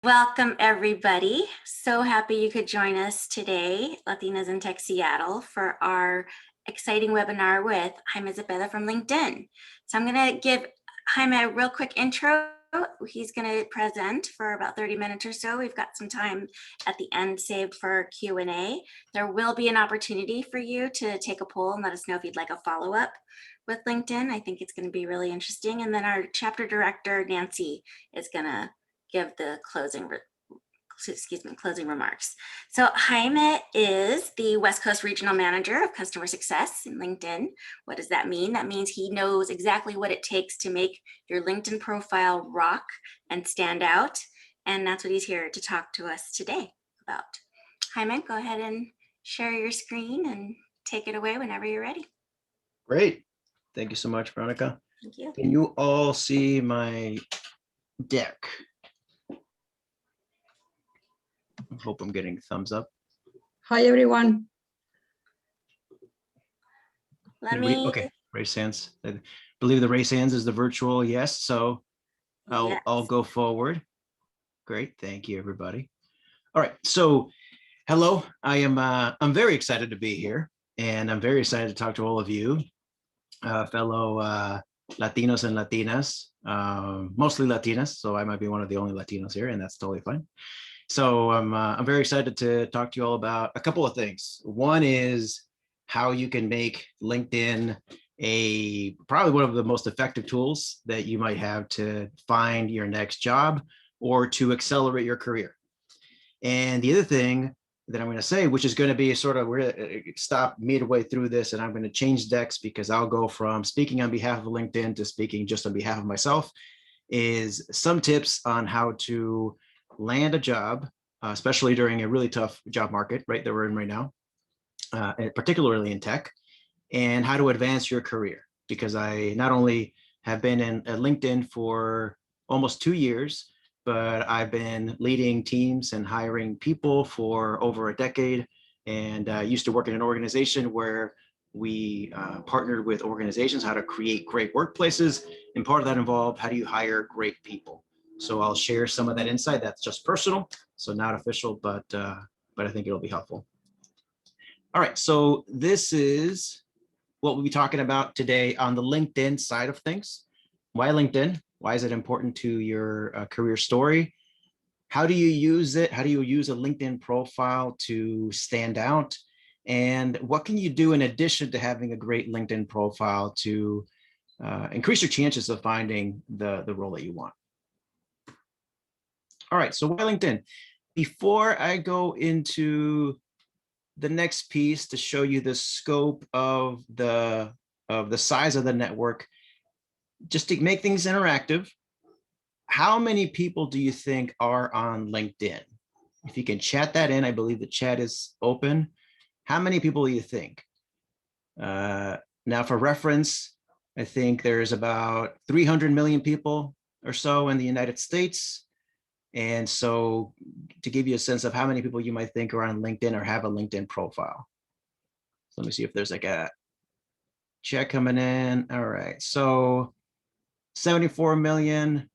Welcome, everybody. So happy you could join us today, Latinas in Tech Seattle, for our exciting webinar with Jaime Zepeda from LinkedIn. So I'm going to give Jaime a real quick intro. He's going to present for about 30 minutes or so. We've got some time at the end saved for Q&A. There will be an opportunity for you to take a poll and let us know if you'd like a follow-up with LinkedIn. I think it's going to be really interesting. And then our chapter director, Nancy, is going to give the closing remarks. So Jaime is the West Coast Regional Manager of Customer Success in LinkedIn. What does that mean? That means he knows exactly what it takes to make your LinkedIn profile rock and stand out. And that's what he's here to talk to us today about. Jaime, go ahead and share your screen and take it away whenever you're ready. Great. Thank you so much, Veronica. Thank you. Can you all see my deck? I hope I'm getting thumbs up. Hi, everyone. Okay, raise hands. I believe the raise hands is the virtual yes, so I'll go forward. Great, thank you, everybody. All right, so hello. I'm very excited to be here, and I'm very excited to talk to all of you, fellow Latinos and Latinas, mostly Latinas, so I might be one of the only Latinos here, and that's totally fine. So I'm very excited to talk to you all about a couple of things. One is how you can make LinkedIn probably one of the most effective tools that you might have to find your next job or to accelerate your career. And the other thing that I'm going to say, which is going to be sort of, we're going to stop midway through this, and I'm going to change decks because I'll go from speaking on behalf of LinkedIn to speaking just on behalf of myself, is some tips on how to land a job, especially during a really tough job market, right, that we're in right now, particularly in tech, and how to advance your career. Because I not only have been at LinkedIn for almost 2 years, but I've been leading teams and hiring people for over a decade, and used to work in an organization where we partnered with organizations how to create great workplaces, and part of that involved how do you hire great people. So I'll share some of that insight. That's just personal, so not official, but I think it'll be helpful. All right, so this is what we'll be talking about today on the LinkedIn side of things. Why LinkedIn? Why is it important to your career story? How do you use it? How do you use a LinkedIn profile to stand out? And what can you do in addition to having a great LinkedIn profile to increase your chances of finding the role that you want? All right, so why LinkedIn? Before I go into the next piece to show you the scope of the size of the network, just to make things interactive, how many people do you think are on LinkedIn? If you can chat that in, I believe the chat is open. How many people do you think? Now for reference, I think there's about 300 million people or so in the United States. And so to give you a sense of how many people you might think are on LinkedIn or have a LinkedIn profile. So let me see if there's like a chat coming in. All right, so 74 million,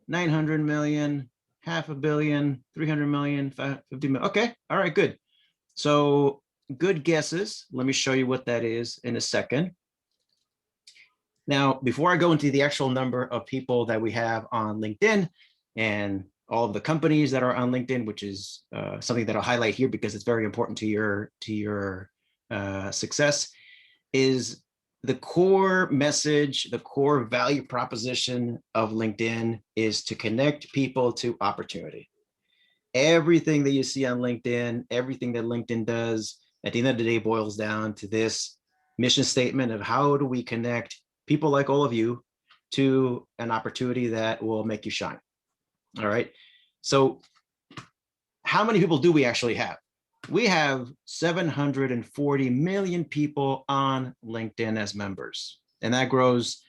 900 million, 500 million, 300 million, 50 million. Okay, all right, good. So good guesses. Let me show you what that is in a second. Now, before I go into the actual number of people that we have on LinkedIn and all of the companies that are on LinkedIn, which is something that I'll highlight here because it's very important to your success, is the core message, the core value proposition of LinkedIn is to connect people to opportunity. Everything that you see on LinkedIn, everything that LinkedIn does, at the end of the day boils down to this mission statement of how do we connect people like all of you to an opportunity that will make you shine. All right, so how many people do we actually have? We have 740 million people on LinkedIn as members, and that grows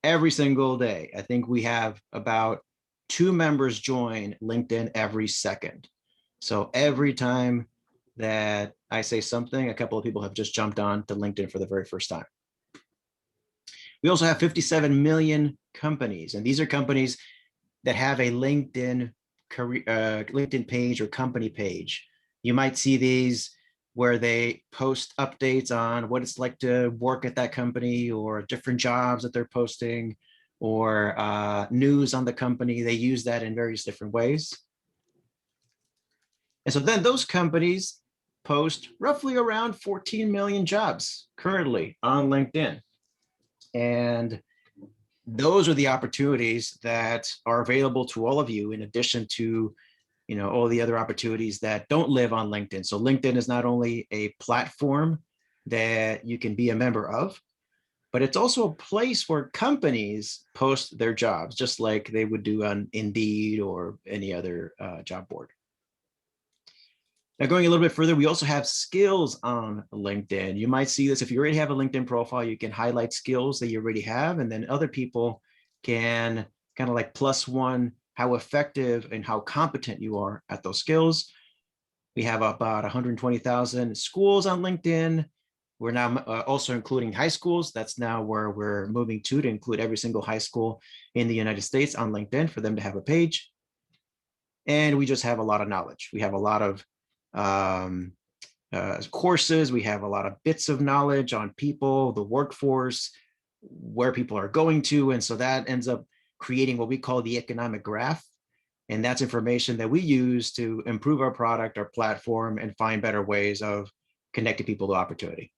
every single day. I think we have about 2 members join LinkedIn every second. So every time that I say something, a couple of people have just jumped on to LinkedIn for the very first time. We also have 57 million companies, and these are companies that have a LinkedIn career LinkedIn page or company page. You might see these where they post updates on what it's like to work at that company, or different jobs that they're posting, or news on the company. They use that in various different ways. And so then those companies post roughly around 14 million jobs currently on LinkedIn. And those are the opportunities that are available to all of you, in addition to, you know, all the other opportunities that don't live on LinkedIn. So LinkedIn is not only a platform that you can be a member of, but it's also a place where companies post their jobs, just like they would do on Indeed or any other job board. Now, going a little bit further, we also have skills on LinkedIn. You might see this if you already have a LinkedIn profile, you can highlight skills that you already have, and then other people can kind of like +1 how effective and how competent you are at those skills. We have about 120,000 schools on LinkedIn. We're now also including high schools. That's now where we're moving to include every single high school in the United States on LinkedIn for them to have a page. And we just have a lot of knowledge. We have a lot of courses. We have a lot of bits of knowledge on people, the workforce, where people are going to. And so that ends up creating what we call the economic graph. And that's information that we use to improve our product, our platform, and find better ways of connecting people to opportunity.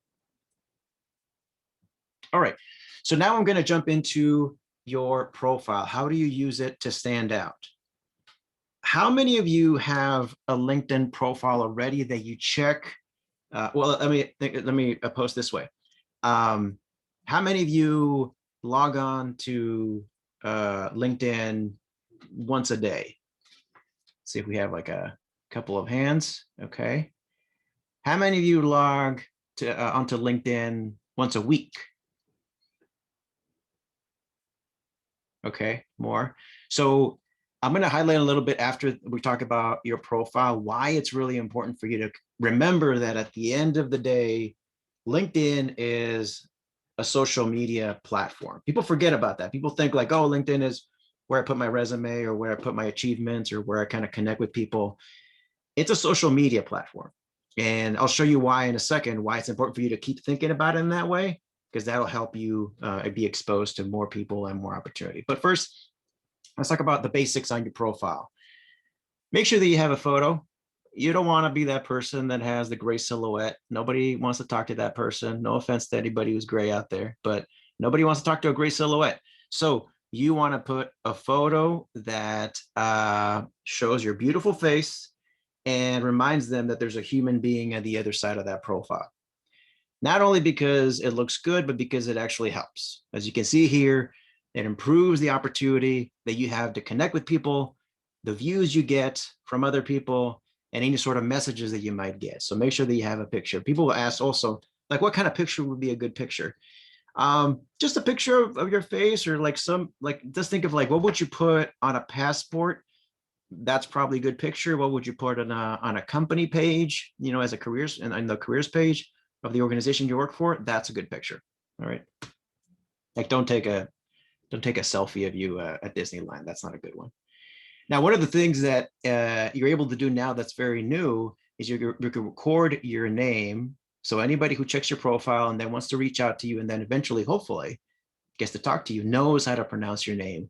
All right, so now I'm going to jump into your profile. How do you use it to stand out? How many of you have a LinkedIn profile already that you check? Well, let me post this way. How many of you log on to LinkedIn once a day? Let's see if we have like a couple of hands. Okay. How many of you log onto LinkedIn once a week? Okay, more. So I'm going to highlight a little bit after we talk about your profile, why it's really important for you to remember that at the end of the day, LinkedIn is a social media platform. People forget about that. People think like, oh, LinkedIn is where I put my resume or where I put my achievements or where I kind of connect with people. It's a social media platform. And I'll show you why in a second, why it's important for you to keep thinking about it in that way, because that'll help you be exposed to more people and more opportunity. But first, let's talk about the basics on your profile. Make sure that you have a photo. You don't want to be that person that has the gray silhouette. Nobody wants to talk to that person. No offense to anybody who's gray out there, but nobody wants to talk to a gray silhouette. So you want to put a photo that shows your beautiful face and reminds them that there's a human being on the other side of that profile. Not only because it looks good, but because it actually helps. As you can see here, it improves the opportunity that you have to connect with people, the views you get from other people, and any sort of messages that you might get. So make sure that you have a picture. People will ask also, like, what kind of picture would be a good picture? Just a picture of your face, or like just think of like, what would you put on a passport? That's probably a good picture. What would you put on a company page, you know, as a careers and the careers page of the organization you work for? That's a good picture. All right. Like don't take a selfie of you at Disneyland. That's not a good one. Now, one of the things that you're able to do now that's very new is you can record your name. So anybody who checks your profile and then wants to reach out to you and then eventually, hopefully, gets to talk to you, knows how to pronounce your name.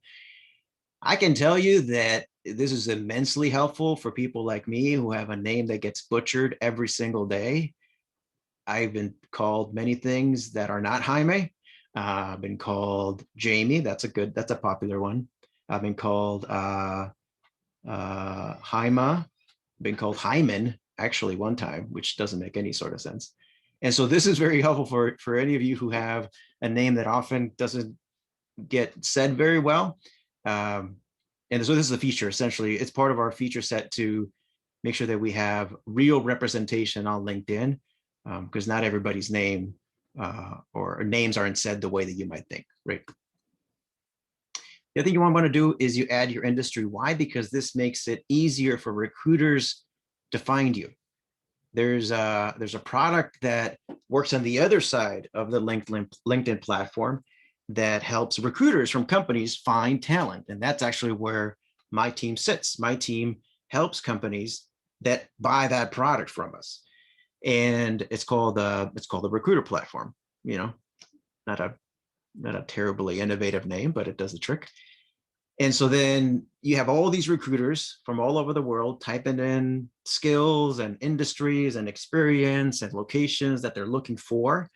I can tell you that this is immensely helpful for people like me who have a name that gets butchered every single day. I've been called many things that are not Jaime. I've been called Jamie. That's a popular one. I've been called Jaima. Been called Hyman actually one time, which doesn't make any sort of sense. And so this is very helpful for any of you who have a name that often doesn't get said very well. And so this is a feature, essentially. It's part of our feature set to make sure that we have real representation on LinkedIn, because not everybody's name or names aren't said the way that you might think, right? The other thing you want to do is you add your industry. Why? Because this makes it easier for recruiters to find you. There's a product that works on the other side of the LinkedIn platform that helps recruiters from companies find talent. And that's actually where my team sits. My team helps companies that buy that product from us. And it's called the recruiter platform, not a terribly innovative name, but it does the trick. And so then you have all these recruiters from all over the world typing in skills and industries and experience and locations that they're looking for,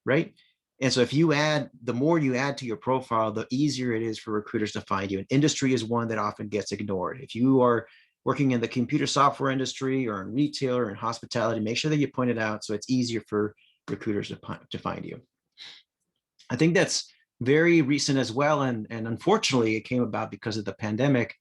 right? And so if you add, the more you add to your profile, the easier it is for recruiters to find you. And industry is one that often gets ignored. If you are working in the computer software industry or in retail or in hospitality, make sure that you point it out so it's easier for recruiters to find you. I think that's very recent as well. And unfortunately, it came about because of the pandemic,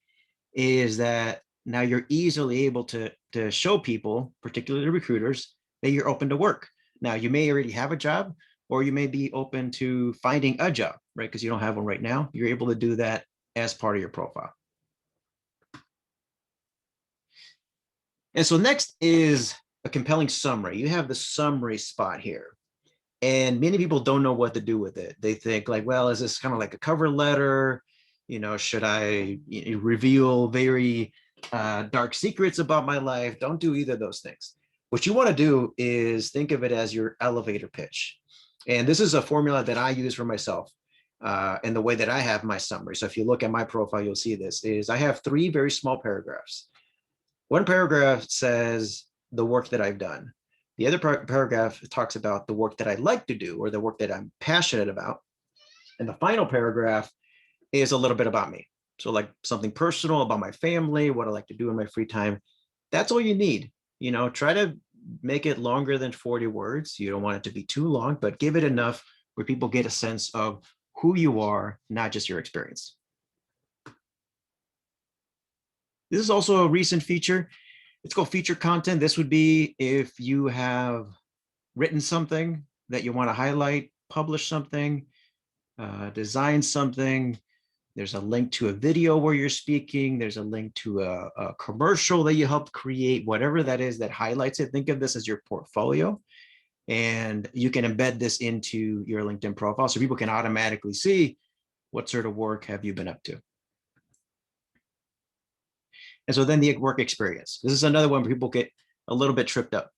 is that now you're easily able to show people, particularly recruiters, that you're open to work. Now, you may already have a job, or you may be open to finding a job, right? Because you don't have one right now. You're able to do that as part of your profile. And so next is a compelling summary. You have the summary spot here. And many people don't know what to do with it. They think like, well, is this kind of like a cover letter? Should I reveal very dark secrets about my life? Don't do either of those things. What you want to do is think of it as your elevator pitch. And this is a formula that I use for myself and the way that I have my summary. So if you look at my profile, you'll see this is I have 3 very small paragraphs. One paragraph says the work that I've done. The other paragraph talks about the work that I like to do or the work that I'm passionate about. And the final paragraph is a little bit about me. So like something personal about my family, what I like to do in my free time. That's all you need. Try to make it longer than 40 words. You don't want it to be too long, but give it enough where people get a sense of who you are, not just your experience. This is also a recent feature. It's called feature content. This would be if you have written something that you want to highlight, publish something, design something. There's a link to a video where you're speaking. There's a link to a commercial that you helped create, whatever that is that highlights it. Think of this as your portfolio. And you can embed this into your LinkedIn profile so people can automatically see what sort of work have you been up to. And so then the work experience. This is another one where people get a little bit tripped up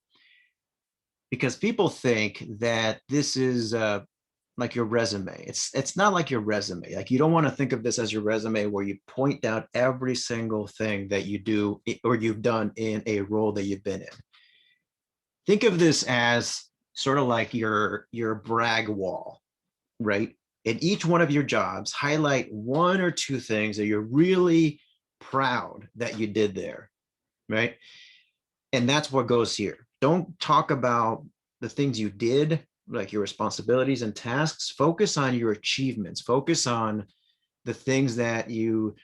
because people think that this is like your resume. It's not like your resume. Like you don't want to think of this as your resume where you point out every single thing that you do or you've done in a role that you've been in. Think of this as sort of like your brag wall, right? In each one of your jobs, highlight 1 or 2 things that you're really proud that you did there, right? And that's what goes here. Don't talk about the things you did, like your responsibilities and tasks. Focus on your achievements. Focus on the things that you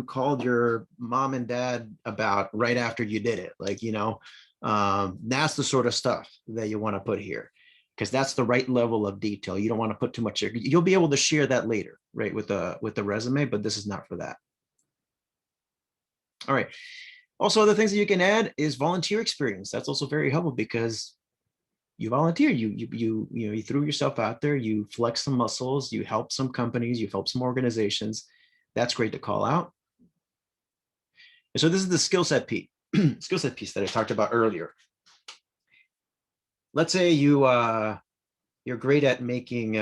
called your mom and dad about right after you did it. Like, that's the sort of stuff that you want to put here, because that's the right level of detail. You don't want to put too much. You'll be able to share that later, right, with the resume, but this is not for that. All right. Also, other things that you can add is volunteer experience. That's also very helpful because you volunteer. You threw yourself out there. You flex some muscles. You help some companies. You help some organizations. That's great to call out. And so this is the skill set piece that I talked about earlier. Let's say you're great at making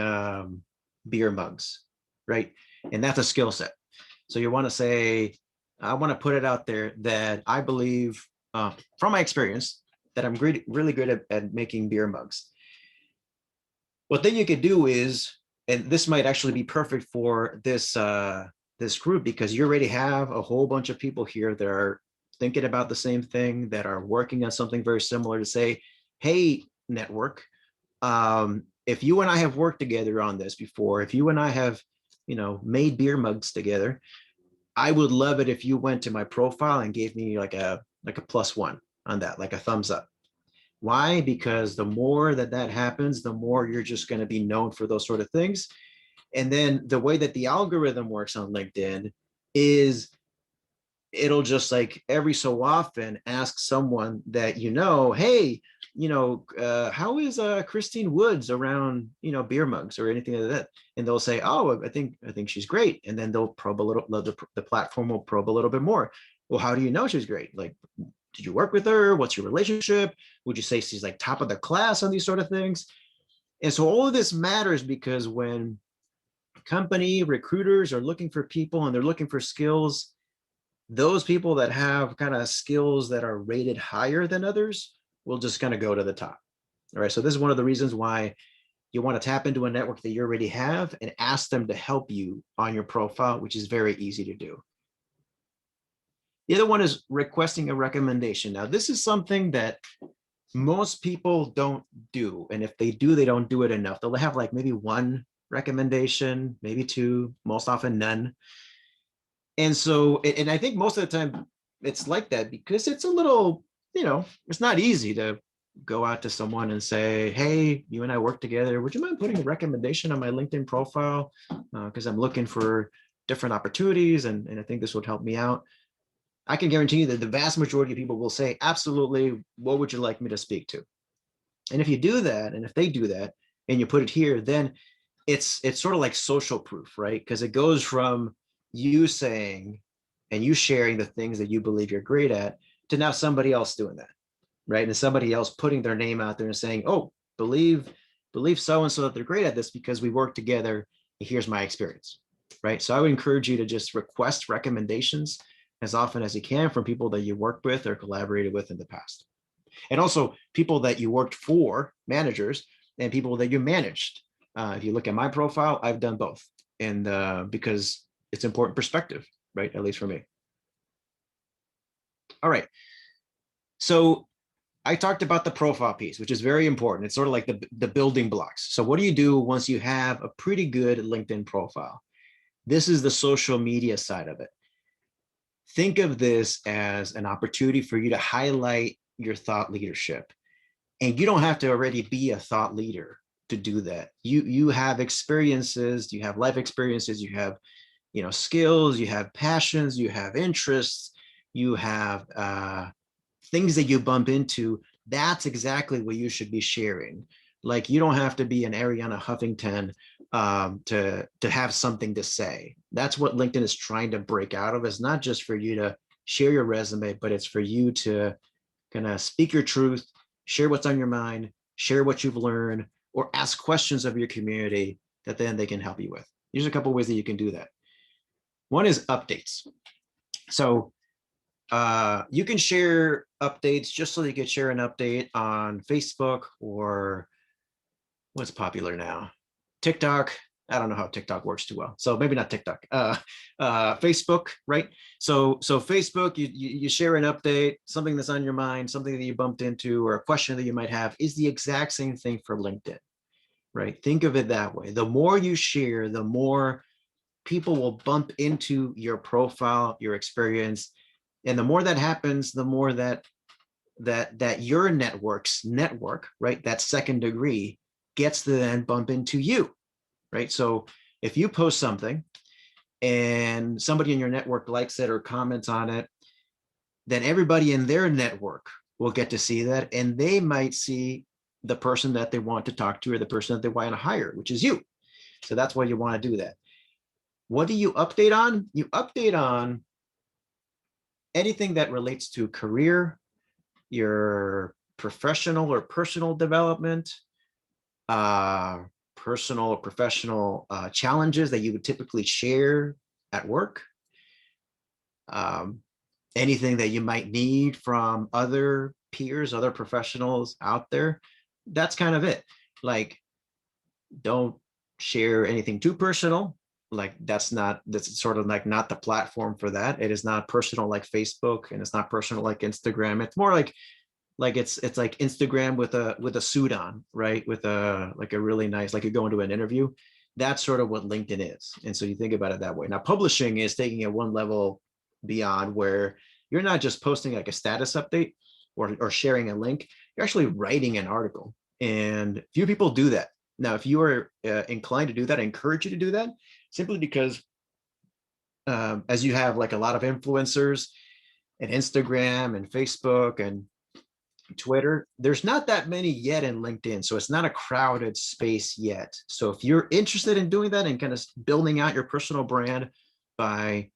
beer mugs, right? And that's a skill set. So you want to say, I want to put it out there that I believe, from my experience, that I'm really good at making beer mugs. What then you could do is, and this might actually be perfect for this group, because you already have a whole bunch of people here that are thinking about the same thing, that are working on something very similar, to say, hey, network, if you and I have worked together on this before, if you and I have, made beer mugs together, I would love it if you went to my profile and gave me like a +1 on that, like a thumbs up. Why? Because the more that happens, the more you're just going to be known for those sort of things. And then the way that the algorithm works on LinkedIn is it'll just like every so often ask someone that hey, how is Christine Woods around, beer mugs or anything like that? And they'll say, oh, I think she's great. And then they'll probe a little, the platform will probe a little bit more. Well, how do you know she's great? Like, did you work with her? What's your relationship? Would you say she's like top of the class on these sort of things? And so all of this matters, because when company recruiters are looking for people and they're looking for skills, those people that have kind of skills that are rated higher than others will just kind of go to the top. All right. So this is one of the reasons why you want to tap into a network that you already have and ask them to help you on your profile, which is very easy to do. The other one is requesting a recommendation. Now, this is something that most people don't do. And if they do, they don't do it enough. They'll have like maybe one recommendation, maybe two, most often none. And so, and I think most of the time it's like that because it's a little, it's not easy to go out to someone and say, hey, you and I work together. Would you mind putting a recommendation on my LinkedIn profile? Because I'm looking for different opportunities and I think this would help me out. I can guarantee you that the vast majority of people will say, absolutely, what would you like me to speak to? And if you do that, and if they do that, and you put it here, then it's sort of like social proof, right? Because it goes from you saying and you sharing the things that you believe you're great at to now somebody else doing that, right? And somebody else putting their name out there and saying, oh, believe so-and-so that they're great at this because we work together. Here's my experience, right? So I would encourage you to just request recommendations as often as you can from people that you worked with or collaborated with in the past. And also people that you worked for, managers, and people that you managed. If you look at my profile, I've done both. And because it's important perspective, right? At least for me. All right. So I talked about the profile piece, which is very important. It's sort of like the building blocks. So what do you do once you have a pretty good LinkedIn profile? This is the social media side of it. Think of this as an opportunity for you to highlight your thought leadership. And you don't have to already be a thought leader to do that. You have experiences, you have life experiences, you have skills, you have passions, you have interests, you have things that you bump into. That's exactly what you should be sharing. Like, you don't have to be an Ariana Huffington to have something to say. That's what LinkedIn is trying to break out of. It's not just for you to share your resume, but it's for you to kind of speak your truth, share what's on your mind, share what you've learned, or ask questions of your community that then they can help you with. There's a couple of ways that you can do that. One is updates. So you can share updates just so you could share an update on Facebook or what's popular now, TikTok. I don't know how TikTok works too well, so maybe not TikTok. Facebook, right? So Facebook, you share an update, something that's on your mind, something that you bumped into, or a question that you might have, is the exact same thing for LinkedIn, right? Think of it that way. The more you share, the more people will bump into your profile, your experience, and the more that happens, the more that your network, right, that second degree gets to then bump into you, right? So if you post something and somebody in your network likes it or comments on it, then everybody in their network will get to see that, and they might see the person that they want to talk to or the person that they want to hire, which is you. So that's why you want to do that. What do you update on? You update on anything that relates to career, your professional or personal development, personal or professional challenges that you would typically share at work, anything that you might need from other peers, other professionals out there. That's kind of it. Like, don't share anything too personal. Like, that's sort of like not the platform for that. It is not personal like Facebook, and it's not personal like Instagram. It's more like it's like Instagram with a suit on, right? With a really nice, like you're going to an interview. That's sort of what LinkedIn is. And so you think about it that way. Now, publishing is taking it one level beyond, where you're not just posting like a status update or sharing a link. You're actually writing an article, and few people do that. Now, if you are inclined to do that, I encourage you to do that, simply because as you have like a lot of influencers and Instagram and Facebook and Twitter. There's not that many yet in LinkedIn, so it's not a crowded space yet. So if you're interested in doing that and kind of building out your personal brand by,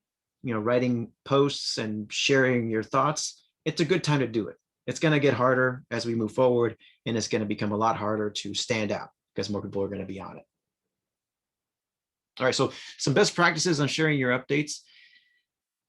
writing posts and sharing your thoughts, it's a good time to do it. It's going to get harder as we move forward, and it's going to become a lot harder to stand out because more people are going to be on it. All right, so some best practices on sharing your updates.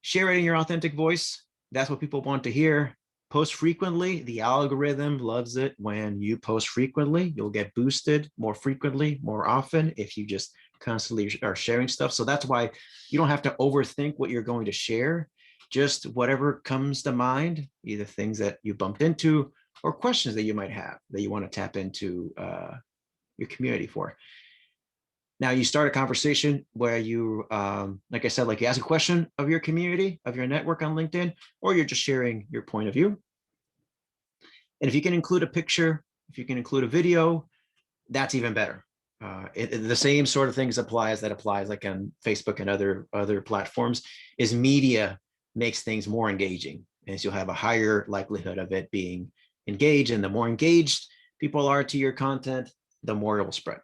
Share it in your authentic voice. That's what people want to hear. Post frequently. The algorithm loves it when you post frequently. You'll get boosted more frequently, more often if you just constantly are sharing stuff. So that's why you don't have to overthink what you're going to share. Just whatever comes to mind, either things that you bumped into or questions that you might have that you want to tap into your community for. Now you start a conversation where you, like I said, like you ask a question of your community, of your network on LinkedIn, or you're just sharing your point of view. And if you can include a picture, if you can include a video, that's even better. The same sort of things applies like on Facebook and other platforms, is media makes things more engaging. And so you'll have a higher likelihood of it being engaged. And the more engaged people are to your content, the more it will spread.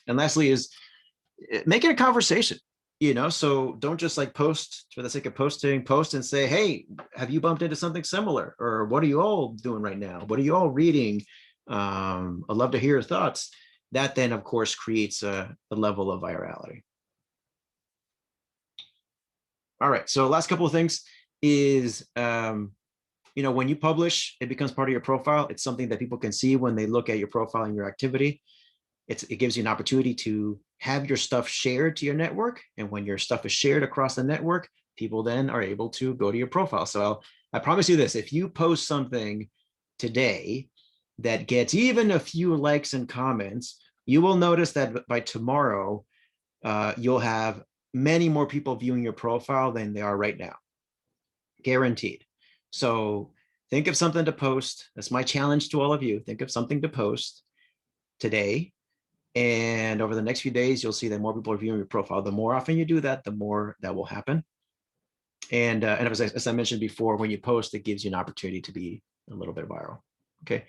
And lastly is make it a conversation, so don't just like post for the sake of posting, post and say, hey, have you bumped into something similar? Or what are you all doing right now? What are you all reading? I'd love to hear your thoughts. That then, of course, creates a level of virality. All right, so last couple of things is, when you publish, it becomes part of your profile. It's something that people can see when they look at your profile and your activity. It gives you an opportunity to have your stuff shared to your network. And when your stuff is shared across the network, people then are able to go to your profile. So I promise you this, if you post something today that gets even a few likes and comments, you will notice that by tomorrow, you'll have many more people viewing your profile than they are right now. Guaranteed. So think of something to post. That's my challenge to all of you. Think of something to post today. And over the next few days, you'll see that more people are viewing your profile. The more often you do that, the more that will happen. And as I mentioned before, when you post, it gives you an opportunity to be a little bit viral. Okay.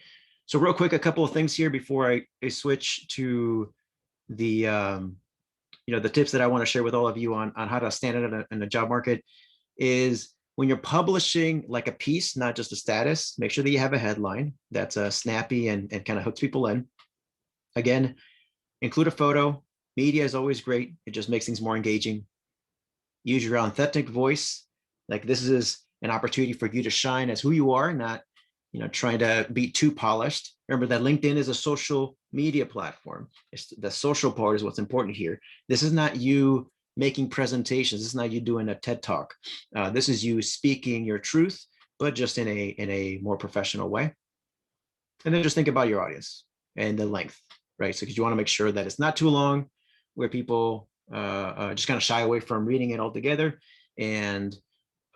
So real quick, a couple of things here before I switch to the the tips that I want to share with all of you on how to stand out in the job market is when you're publishing like a piece, not just a status, make sure that you have a headline that's snappy and kind of hooks people in. Again, include a photo. Media is always great. It just makes things more engaging. Use your authentic voice. Like this is an opportunity for you to shine as who you are, not trying to be too polished. Remember that LinkedIn is a social media platform. The social part is what's important here. This is not you making presentations. This is not you doing a TED Talk. This is you speaking your truth, but just in a more professional way. And then just think about your audience and the length. Right, so because you want to make sure that it's not too long, where people just kind of shy away from reading it altogether. And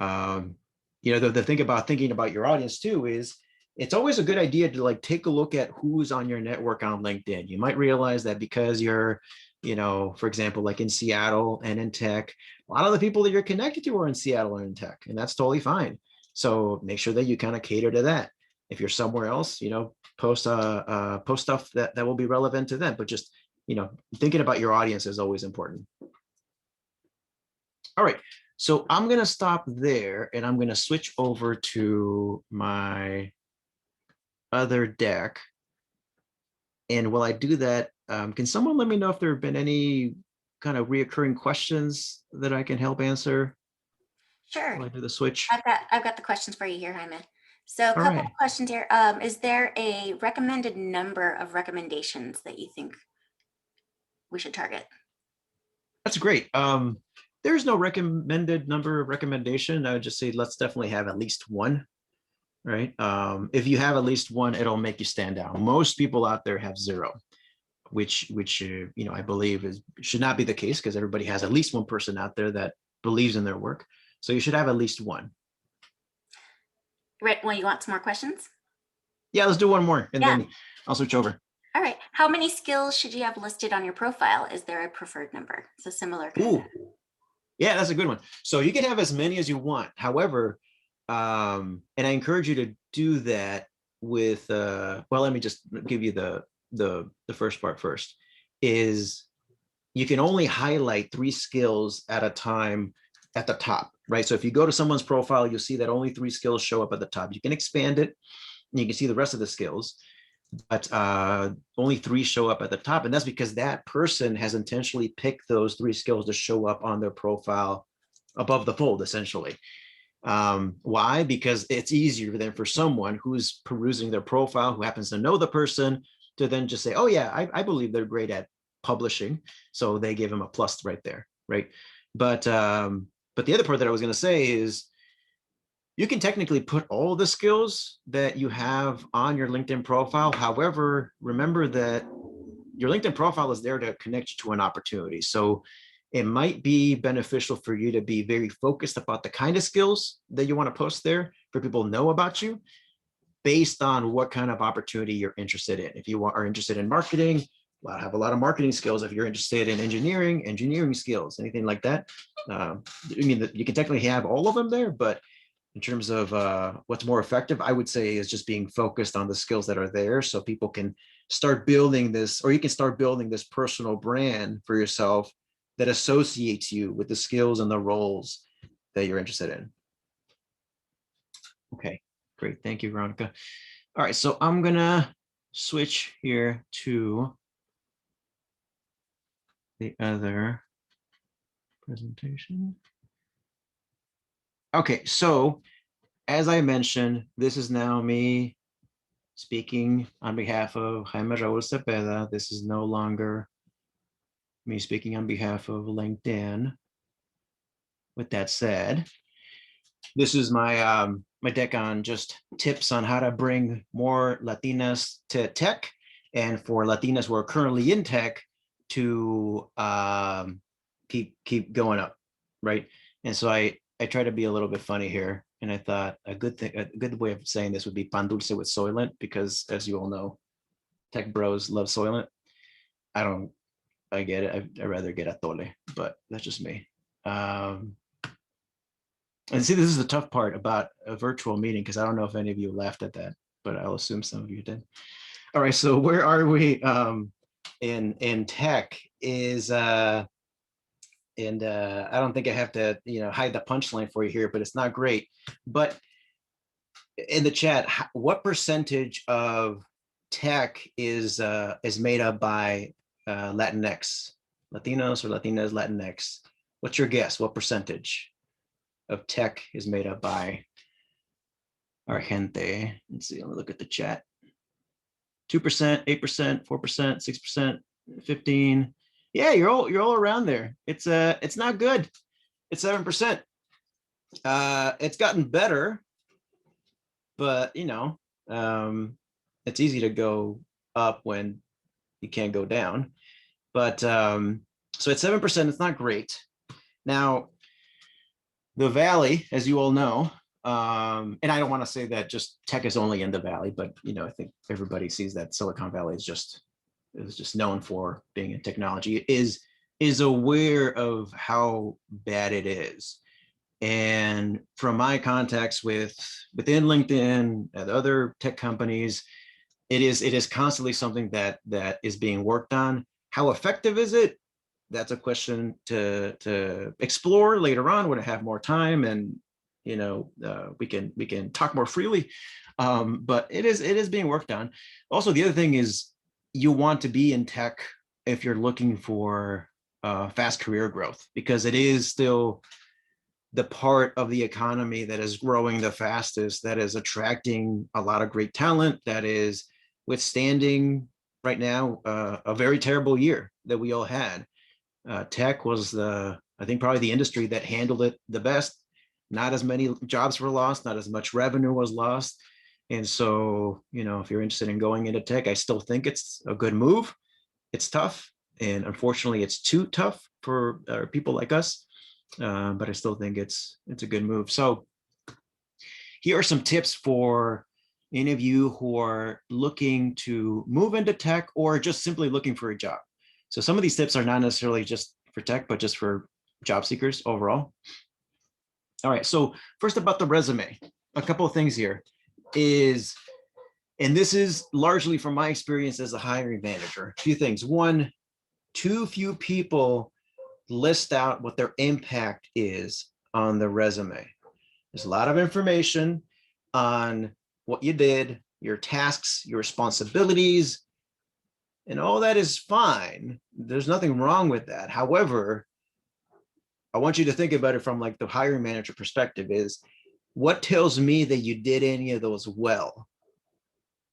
the thing about thinking about your audience too is it's always a good idea to like take a look at who's on your network on LinkedIn. You might realize that because you're, for example, like in Seattle and in tech, a lot of the people that you're connected to are in Seattle and in tech, and that's totally fine. So make sure that you kind of cater to that. If you're somewhere else, post stuff that will be relevant to them, but just thinking about your audience is always important. All right, so I'm going to stop there and I'm going to switch over to my other deck. And while I do that, can someone let me know if there have been any kind of reoccurring questions that I can help answer? Sure. While I do the switch. I've got the questions for you here, Jaime. So a couple of questions here. Is there a recommended number of recommendations that you think we should target? That's great. There's no recommended number of recommendation. I would just say let's definitely have at least one, right? If you have at least one, it'll make you stand out. Most people out there have zero, which I believe should not be the case because everybody has at least one person out there that believes in their work. So you should have at least one. Right. Well, you want some more questions? Yeah, let's do one more and then I'll switch over. All right. How many skills should you have listed on your profile? Is there a preferred number? It's a similar kind of. Yeah, that's a good one. So you can have as many as you want. However, And I encourage you to do that with, well, let me just give you the first part first, is you can only highlight 3 skills at a time at the top, right? So if you go to someone's profile, you'll see that only 3 skills show up at the top. You can expand it and you can see the rest of the skills, but only 3 show up at the top. And that's because that person has intentionally picked those 3 skills to show up on their profile above the fold, essentially. Why? Because it's easier than for someone who's perusing their profile, who happens to know the person, to then just say, oh yeah, I believe they're great at publishing. So they give them a plus right there, right? But the other part that I was going to say is you can technically put all the skills that you have on your LinkedIn profile. However, remember that your LinkedIn profile is there to connect you to an opportunity. So it might be beneficial for you to be very focused about the kind of skills that you want to post there for people to know about you based on what kind of opportunity you're interested in. If you are interested in marketing, have a lot of marketing skills. If you're interested in engineering skills, anything like that. I mean, you can technically have all of them there, but in terms of what's more effective, I would say is just being focused on the skills that are there so people can start building this, or you can start building this personal brand for yourself that associates you with the skills and the roles that you're interested in. Okay, great. Thank you, Veronica. All right, so I'm gonna switch here to the other presentation. Okay, so as I mentioned, this is now me speaking on behalf of Jaime Raul Cepeda. This is no longer me speaking on behalf of LinkedIn. With that said, this is my my deck on just tips on how to bring more Latinas to tech, and for Latinas who are currently in tech to keep going up, right? And so I try to be a little bit funny here, and I thought a good way of saying this would be pan dulce with Soylent, because as you all know, tech bros love Soylent. I get it. I'd rather get atole, but that's just me. And see, this is the tough part about a virtual meeting, because I don't know if any of you laughed at that, but I'll assume some of you did. All right, so where are we in tech is, and I don't think I have to, hide the punchline for you here, but it's not great. But in the chat, what percentage of tech is made up by Latinx, Latinos or Latinas, Latinx? What's your guess? What percentage of tech is made up by our gente? Let's see, let me look at the chat. 2%, 8%, 4%, 6%, 15%. Yeah, you're all around there. It's not good. It's 7%. It's gotten better, but it's easy to go up when you can't go down. But so at 7%, it's not great. Now, the Valley, as you all know, and I don't want to say that just tech is only in the Valley, but I think everybody sees that Silicon Valley is just known for being in technology, is aware of how bad it is. And from my contacts within LinkedIn and other tech companies, it is constantly something that is being worked on. How effective is it? That's a question to explore later on when I have more time, and we can talk more freely. But it is being worked on. Also, the other thing is you want to be in tech if you're looking for fast career growth, because it is still the part of the economy that is growing the fastest, that is attracting a lot of great talent, that is withstanding right now a very terrible year that we all had. Tech was I think probably the industry that handled it the best. Not as many jobs were lost, not as much revenue was lost. And so, if you're interested in going into tech, I still think it's a good move. It's tough. And unfortunately, it's too tough for people like us. But I still think it's a good move. So here are some tips for any of you who are looking to move into tech or just simply looking for a job. So some of these tips are not necessarily just for tech, but just for job seekers overall. All right, so first about the resume. a couple of things here is, and this is largely from my experience as a hiring manager, a few things. One, too few people list out what their impact is on the resume. There's a lot of information on what you did, your tasks, your responsibilities, and all that is fine. There's nothing wrong with that. However, I want you to think about it from like the hiring manager perspective is, what tells me that you did any of those well?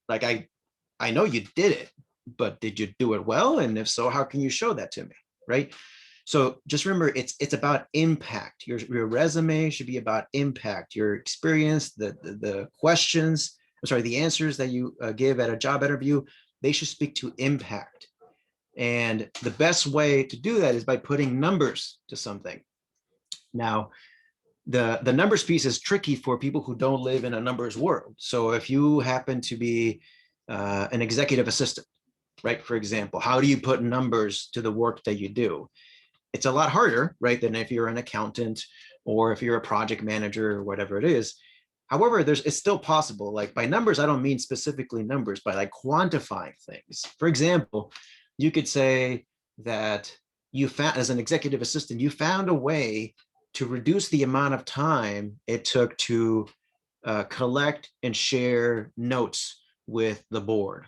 Like I know you did it, but did you do it well? And if so, how can you show that to me, right? So just remember, it's about impact. Your resume should be about impact, your experience, the questions, I'm sorry, the answers that you give at a job interview, they should speak to impact. And the best way to do that is by putting numbers to something. Now, the numbers piece is tricky for people who don't live in a numbers world. So if you happen to be an executive assistant, right, for example, how do you put numbers to the work that you do? It's a lot harder, right, than if you're an accountant or if you're a project manager or whatever it is. However, it's still possible. Like by numbers, I don't mean specifically numbers, but like quantifying things. For example, you could say that you found, as an executive assistant, you found a way to reduce the amount of time it took to collect and share notes with the board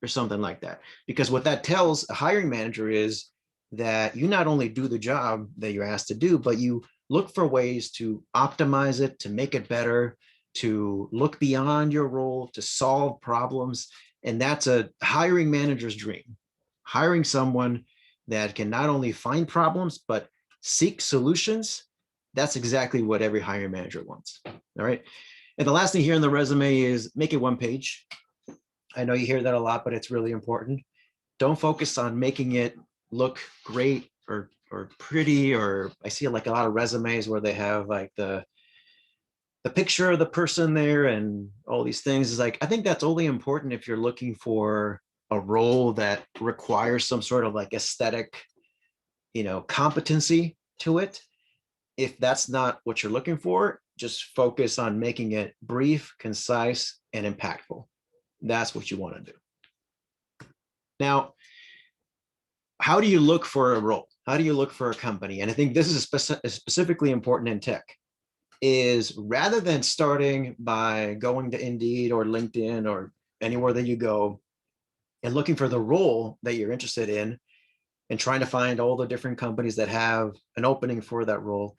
or something like that. Because what that tells a hiring manager is that you not only do the job that you're asked to do, but you look for ways to optimize it, to make it better, to look beyond your role, to solve problems. And that's a hiring manager's dream. Hiring someone that can not only find problems, but seek solutions. That's exactly what every hiring manager wants. All right. And the last thing here in the resume is make it one page. I know you hear that a lot, but it's really important. Don't focus on making it look great or pretty, or I see like a lot of resumes where they have like the picture of the person there and all these things. Is like, I think that's only important if you're looking for a role that requires some sort of like aesthetic, competency to it. If that's not what you're looking for, just focus on making it brief, concise, and impactful. That's what you want to do. Now, how do you look for a role? How do you look for a company? And I think this is specifically important in tech, is rather than starting by going to Indeed or LinkedIn or anywhere that you go and looking for the role that you're interested in and trying to find all the different companies that have an opening for that role,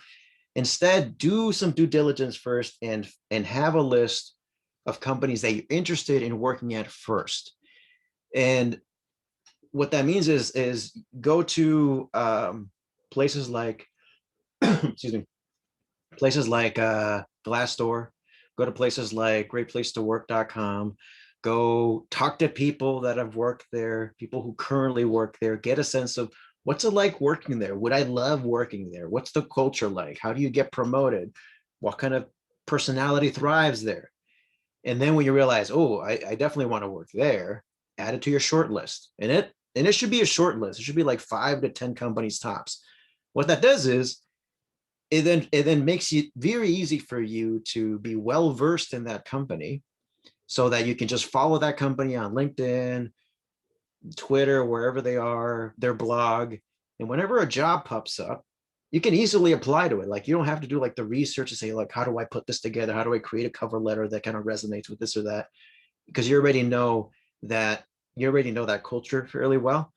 instead do some due diligence first and have a list of companies that you're interested in working at first. And what that means is go to places like, excuse me, places like Glassdoor, go to places like greatplacetowork.com, go talk to people that have worked there, people who currently work there, get a sense of what's it like working there? Would I love working there? What's the culture like? How do you get promoted? What kind of personality thrives there? And then when you realize, oh, I definitely want to work there, add it to your short list. And it should be a short list. It should be like 5 to 10 companies tops. What that does is it then makes it very easy for you to be well versed in that company, so that you can just follow that company on LinkedIn, Twitter, wherever they are, their blog. And whenever a job pops up, you can easily apply to it. Like you don't have to do like the research to say, like, how do I put this together? How do I create a cover letter that kind of resonates with this or that? Because you already know that culture fairly well.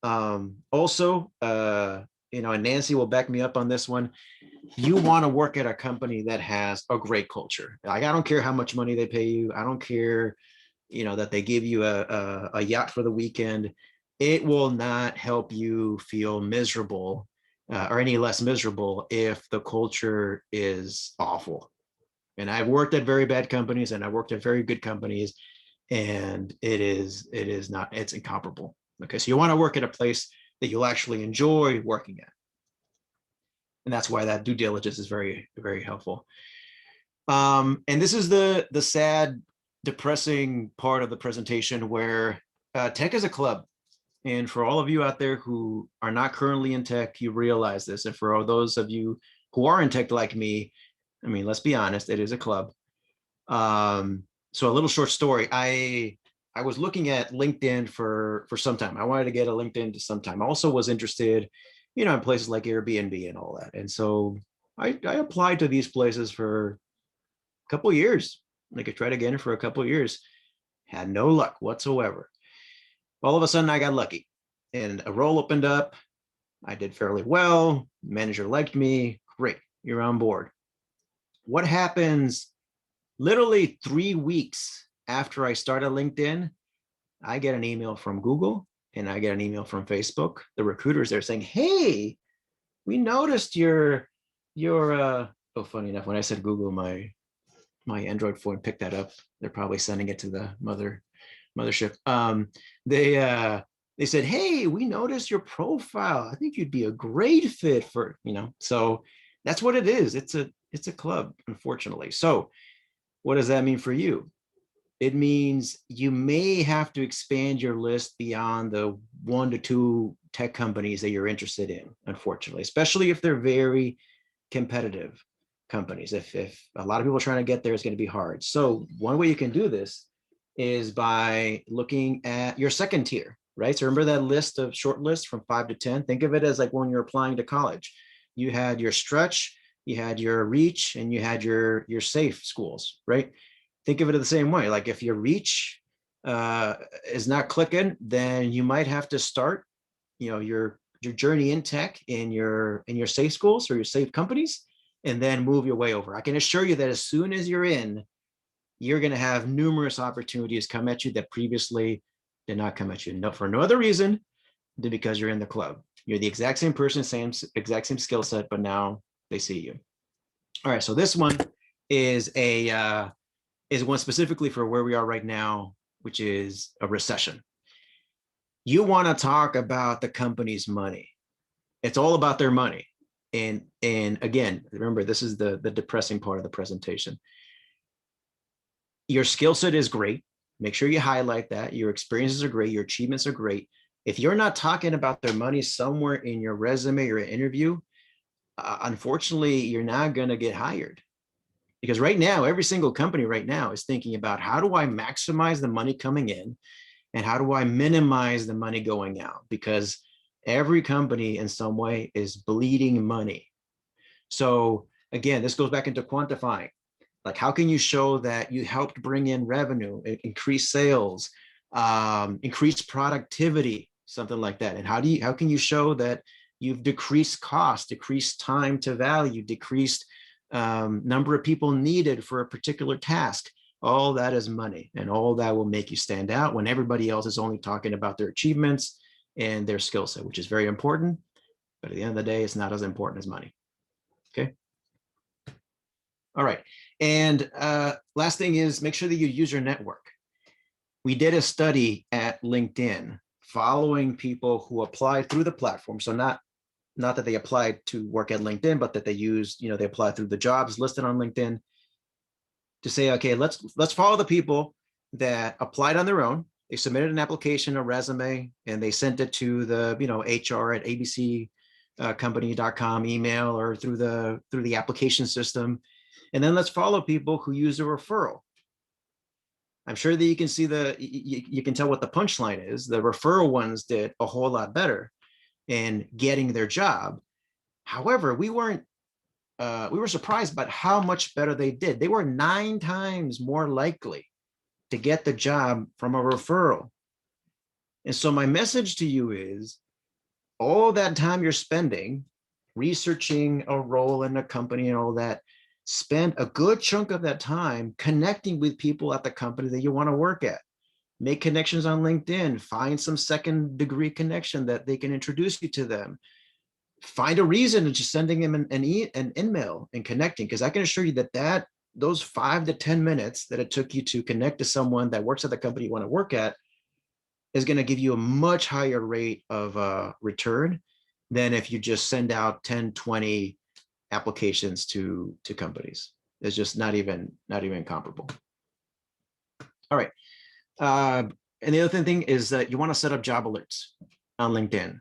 Also, and Nancy will back me up on this one. You want to work at a company that has a great culture. Like, I don't care how much money they pay you. I don't care, that they give you a yacht for the weekend. It will not help you feel miserable or any less miserable if the culture is awful. And I've worked at very bad companies and I've worked at very good companies, and it's incomparable. Okay, so you want to work at a place that you'll actually enjoy working at. And that's why that due diligence is very, very helpful. And this is the sad, depressing part of the presentation, where tech is a club. And for all of you out there who are not currently in tech, you realize this. And for all those of you who are in tech like me, I mean, let's be honest, it is a club. So a little short story. I was looking at LinkedIn for some time. I wanted to get a LinkedIn to some time. I also was interested, in places like Airbnb and all that. And so I applied to these places for a couple of years. I could try to get in for a couple of years. Had no luck whatsoever. All of a sudden I got lucky and a role opened up. I did fairly well. Manager liked me. Great, you're on board. What happens literally 3 weeks after I started LinkedIn? I get an email from Google and I get an email from Facebook. The recruiters are saying, hey, we noticed your oh, funny enough, when I said Google, my Android phone picked that up. They're probably sending it to the mothership. They said, hey, we noticed your profile. I think you'd be a great fit for, so that's what it is. It's a club, unfortunately. So what does that mean for you? It means you may have to expand your list beyond the 1 to 2 tech companies that you're interested in, unfortunately, especially if they're very competitive companies. If a lot of people are trying to get there, it's going to be hard. So one way you can do this is by looking at your second tier, right? So remember that list of short lists from 5 to 10? Think of it as like when you're applying to college. You had your stretch, you had your reach, and you had your safe schools, right? Think of it the same way. Like if your reach is not clicking, then you might have to start, your journey in tech in your safe schools or your safe companies, and then move your way over. I can assure you that as soon as you're in, you're going to have numerous opportunities come at you that previously did not come at you. No, for no other reason than because you're in the club. You're the exact same person, exact same skill set, but now they see you. All right, so this one is one specifically for where we are right now, which is a recession. You want to talk about the company's money. It's all about their money. And again, remember, this is the depressing part of the presentation. Your skill set is great. Make sure you highlight that. Your experiences are great. Your achievements are great. If you're not talking about their money somewhere in your resume or interview, unfortunately, you're not going to get hired. Because right now, every single company right now is thinking about how do I maximize the money coming in and how do I minimize the money going out? Because every company in some way is bleeding money. So again, this goes back into quantifying. Like, how can you show that you helped bring in revenue, increase sales, increase productivity, something like that? And how can you show that you've decreased cost, decreased time to value, decreased number of people needed for a particular task? All that is money, and all that will make you stand out when everybody else is only talking about their achievements and their skill set, which is very important. But at the end of the day, it's not as important as money. Okay. All right. And last thing is make sure that you use your network. We did a study at LinkedIn following people who applied through the platform. So not that they applied to work at LinkedIn, but that they used, they applied through the jobs listed on LinkedIn, to say, okay, let's follow the people that applied on their own. They submitted an application, a resume, and they sent it to the HR at abccompany.com email or through the application system. And then let's follow people who use a referral. I'm sure that you can see you can tell what the punchline is. The referral ones did a whole lot better in getting their job. However, we were surprised about how much better they did. They were 9 times more likely to get the job from a referral. And so my message to you is, all that time you're spending researching a role in a company and all that, spend a good chunk of that time connecting with people at the company that you want to work at. Make connections on LinkedIn, find some second degree connection that they can introduce you to them. Find a reason of just sending them an email and connecting, because I can assure you that those 5 to 10 minutes that it took you to connect to someone that works at the company you want to work at is going to give you a much higher rate of return than if you just send out 10, 20 applications to companies. It's just not even comparable. All right. And the other thing is that you want to set up job alerts on LinkedIn.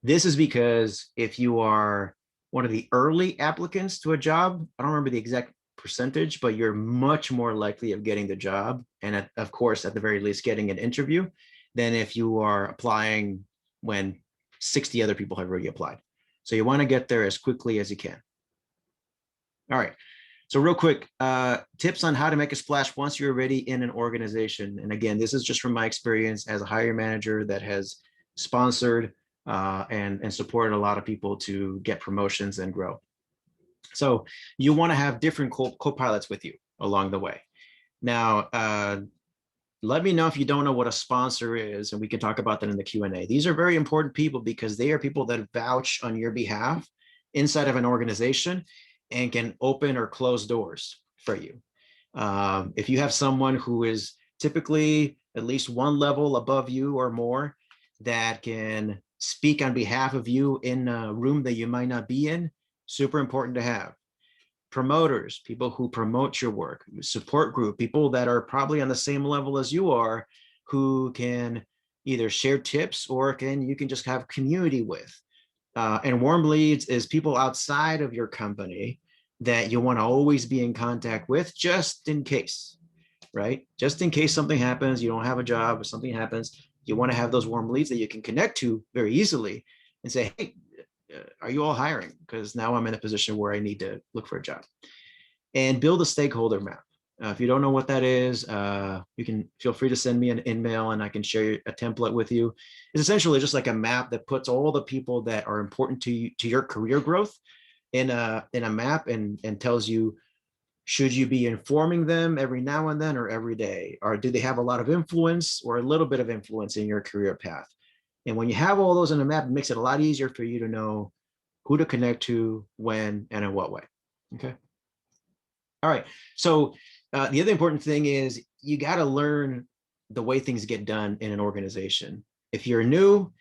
This is because if you are one of the early applicants to a job, I don't remember the exact percentage, but you're much more likely of getting the job. And of course, at the very least, getting an interview than if you are applying when 60 other people have already applied. So you want to get there as quickly as you can. All right. So real quick, tips on how to make a splash once you're already in an organization. And again, this is just from my experience as a hiring manager that has sponsored and supported a lot of people to get promotions and grow. So you want to have different co-pilots with you along the way. Now, let me know if you don't know what a sponsor is, and we can talk about that in the Q&A. These are very important people because they are people that vouch on your behalf inside of an organization and can open or close doors for you. If you have someone who is typically at least one level above you or more that can speak on behalf of you in a room that you might not be in, super important to have. Promoters, people who promote your work, support group, people that are probably on the same level as you are, who can either share tips or you can just have community with. And warm leads is people outside of your company that you want to always be in contact with, just in case, right? Just in case something happens, you don't have a job or something happens, you want to have those warm leads that you can connect to very easily and say, hey, are you all hiring? Because now I'm in a position where I need to look for a job. And build a stakeholder map. If you don't know what that is, you can feel free to send me an email and I can share a template with you. It's essentially just like a map that puts all the people that are important to you, to your career growth in a map and tells you, should you be informing them every now and then or every day? Or do they have a lot of influence or a little bit of influence in your career path? And when you have all those in a map, it makes it a lot easier for you to know who to connect to, when, and in what way. Okay. All right. So the other important thing is you got to learn the way things get done in an organization. If you're new,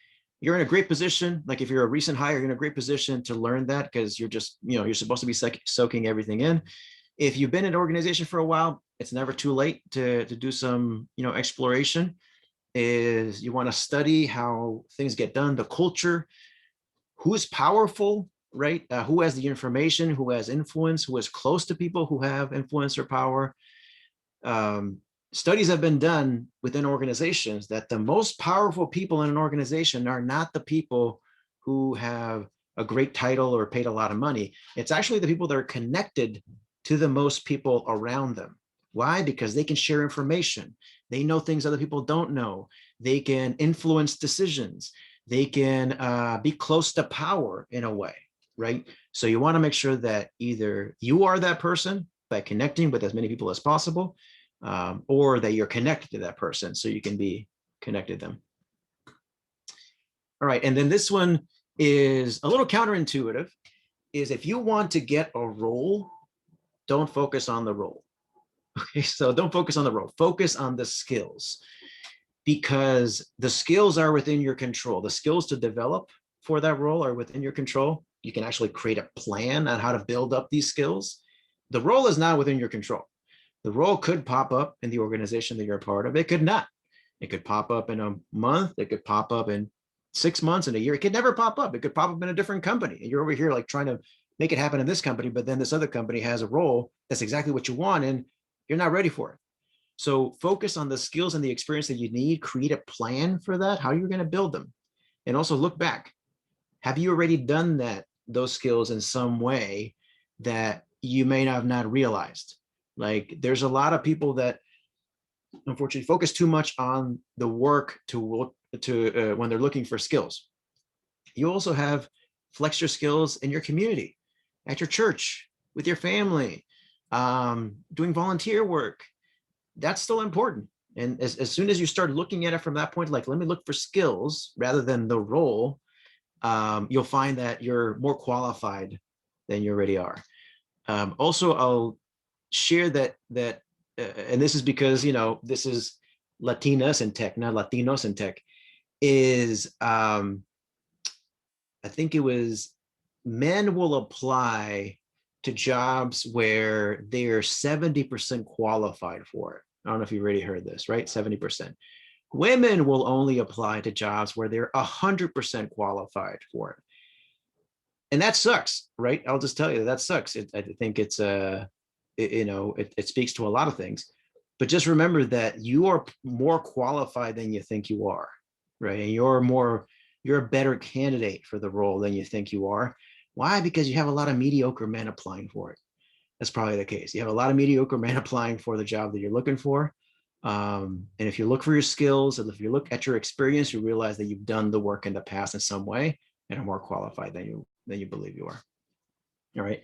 you're in a great position. Like if you're a recent hire, you're in a great position to learn that because you're just, you're supposed to be soaking everything in. If you've been in an organization for a while, it's never too late to do some, exploration. Is you want to study how things get done, the culture, who's powerful, right? Who has the information, who has influence, who is close to people who have influence or power. Studies have been done within organizations that the most powerful people in an organization are not the people who have a great title or paid a lot of money. It's actually the people that are connected to the most people around them. Why? Because they can share information. They know things other people don't know. They can influence decisions. They can be close to power in a way, right? So you want to make sure that either you are that person by connecting with as many people as possible, or that you're connected to that person so you can be connected to them. All right, and then this one is a little counterintuitive, is if you want to get a role, don't focus on the role. Okay, so don't focus on the role, focus on the skills, because the skills are within your control. The skills to develop for that role are within your control. You can actually create a plan on how to build up these skills. The role is not within your control. The role could pop up in the organization that you're a part of. It could not. It could pop up in a month. It could pop up in 6 months, in a year. It could never pop up. It could pop up in a different company. And you're over here like trying to make it happen in this company, but then this other company has a role that's exactly what you want and you're not ready for it. So focus on the skills and the experience that you need, create a plan for that, how you're going to build them. And also look back. Have you already done those skills in some way that you may have not realized? Like there's a lot of people that unfortunately focus too much on the work when they're looking for skills. You also have flex your skills in your community, at your church, with your family, doing volunteer work. That's still important. And as soon as you start looking at it from that point, like, let me look for skills rather than the role, you'll find that you're more qualified than you already are. Also, I'll share that, and this is because, this is Latinas in tech, not Latinos in tech, is, I think it was men will apply to jobs where they're 70% qualified for it. I don't know if you've already heard this, right? 70%. Women will only apply to jobs where they're 100% qualified for it. And that sucks, right? I'll just tell you that sucks. I think it's it speaks to a lot of things. But just remember that you are more qualified than you think you are, right? And you're a better candidate for the role than you think you are. Why? Because you have a lot of mediocre men applying for it. That's probably the case. You have a lot of mediocre men applying for the job that you're looking for. And if you look for your skills, and if you look at your experience, you realize that you've done the work in the past in some way and are more qualified than you believe you are. All right.